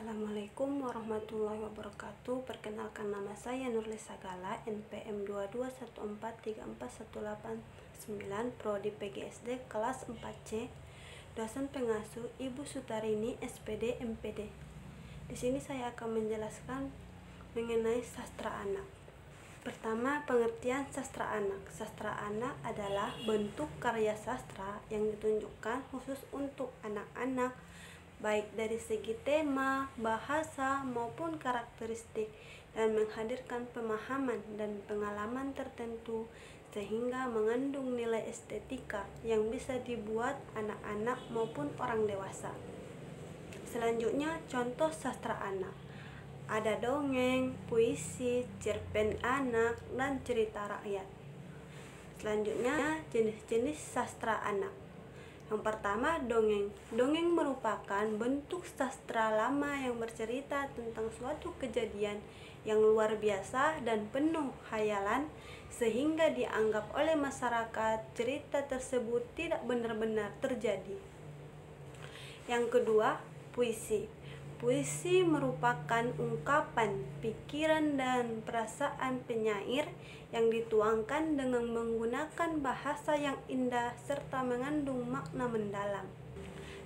Assalamualaikum warahmatullahi wabarakatuh. Perkenalkan, nama saya Nurlisa Gala, NPM 2214341889, Prodi PGSD kelas 4C. Dosen pengasuh Ibu Sutarini, SPD, MPD. Di sini saya akan menjelaskan mengenai sastra anak. Pertama, pengertian sastra anak. Sastra anak adalah bentuk karya sastra yang ditunjukkan khusus untuk anak-anak, baik dari segi tema, bahasa, maupun karakteristik, dan menghadirkan pemahaman dan pengalaman tertentu sehingga mengandung nilai estetika yang bisa dibuat anak-anak maupun orang dewasa. Selanjutnya, contoh sastra anak. Ada dongeng, puisi, cerpen anak, dan cerita rakyat. Selanjutnya, jenis-jenis sastra anak. Yang pertama, dongeng. Dongeng merupakan bentuk sastra lama yang bercerita tentang suatu kejadian yang luar biasa dan penuh khayalan, sehingga dianggap oleh masyarakat cerita tersebut tidak benar-benar terjadi. Yang kedua, puisi. Puisi merupakan ungkapan pikiran dan perasaan penyair yang dituangkan dengan menggunakan bahasa yang indah serta mengandung makna mendalam.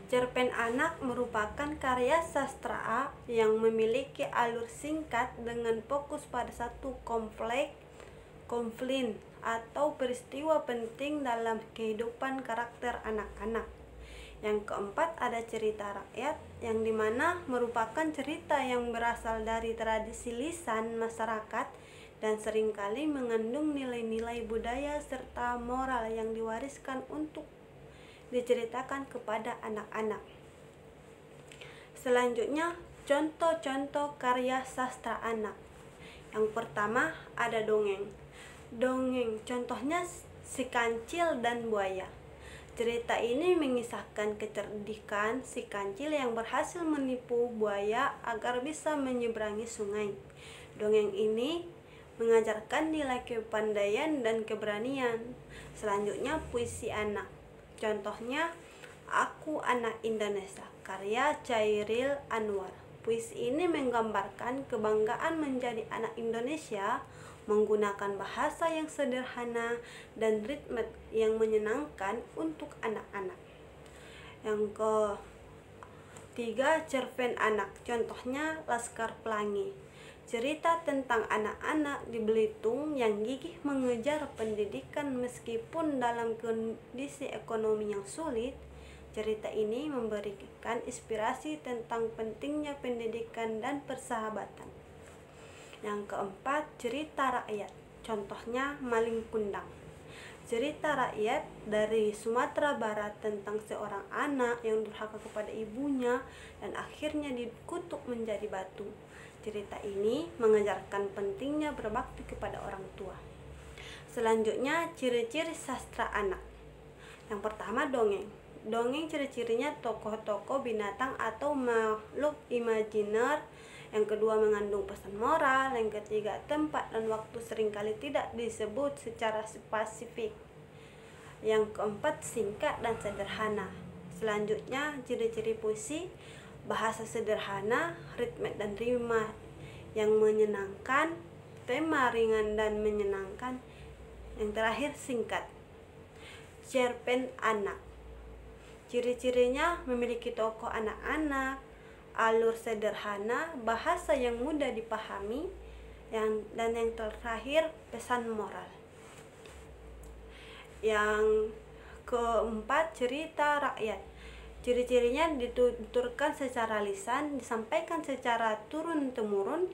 Cerpen anak merupakan karya sastra yang memiliki alur singkat dengan fokus pada satu konflik atau peristiwa penting dalam kehidupan karakter anak-anak. Yang keempat, ada cerita rakyat, yang dimana merupakan cerita yang berasal dari tradisi lisan masyarakat dan seringkali mengandung nilai-nilai budaya serta moral yang diwariskan untuk diceritakan kepada anak-anak. Selanjutnya, contoh-contoh karya sastra anak. Yang pertama, ada dongeng. Dongeng contohnya Si Kancil dan Buaya. Cerita ini mengisahkan kecerdikan si kancil yang berhasil menipu buaya agar bisa menyeberangi sungai. Dongeng ini mengajarkan nilai kepandaian dan keberanian. Selanjutnya, puisi anak. Contohnya, Aku Anak Indonesia, karya Chairil Anwar. Puisi ini menggambarkan kebanggaan menjadi anak Indonesia, menggunakan bahasa yang sederhana dan ritme yang menyenangkan untuk anak-anak. Yang ketiga, cerpen anak. Contohnya Laskar Pelangi. Cerita tentang anak-anak di Belitung yang gigih mengejar pendidikan meskipun dalam kondisi ekonomi yang sulit. Cerita ini memberikan inspirasi tentang pentingnya pendidikan dan persahabatan. Yang keempat, cerita rakyat. Contohnya Malin Kundang. Cerita rakyat dari Sumatera Barat tentang seorang anak yang durhaka kepada ibunya dan akhirnya dikutuk menjadi batu. Cerita ini mengajarkan pentingnya berbakti kepada orang tua. Selanjutnya, ciri-ciri sastra anak. Yang pertama, dongeng. Dongeng ciri-cirinya tokoh-tokoh binatang atau makhluk imajiner. Yang kedua, mengandung pesan moral. Yang ketiga, tempat dan waktu seringkali tidak disebut secara spesifik. Yang keempat, singkat dan sederhana. Selanjutnya, ciri-ciri puisi. Bahasa sederhana, ritme dan rima yang menyenangkan, tema ringan dan menyenangkan. Yang terakhir, singkat. Cerpen anak. Ciri-cirinya memiliki tokoh anak-anak, alur sederhana, bahasa yang mudah dipahami, dan yang terakhir, pesan moral. Yang keempat, cerita rakyat. Ciri-cirinya dituturkan secara lisan, disampaikan secara turun-temurun,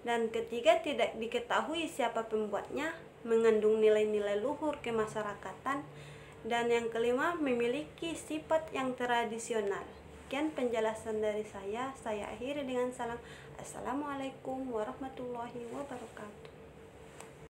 dan ketiga, tidak diketahui siapa pembuatnya, mengandung nilai-nilai luhur kemasyarakatan, dan yang kelima, memiliki sifat yang tradisional. Sekian penjelasan dari saya akhiri dengan salam. Assalamualaikum warahmatullahi wabarakatuh.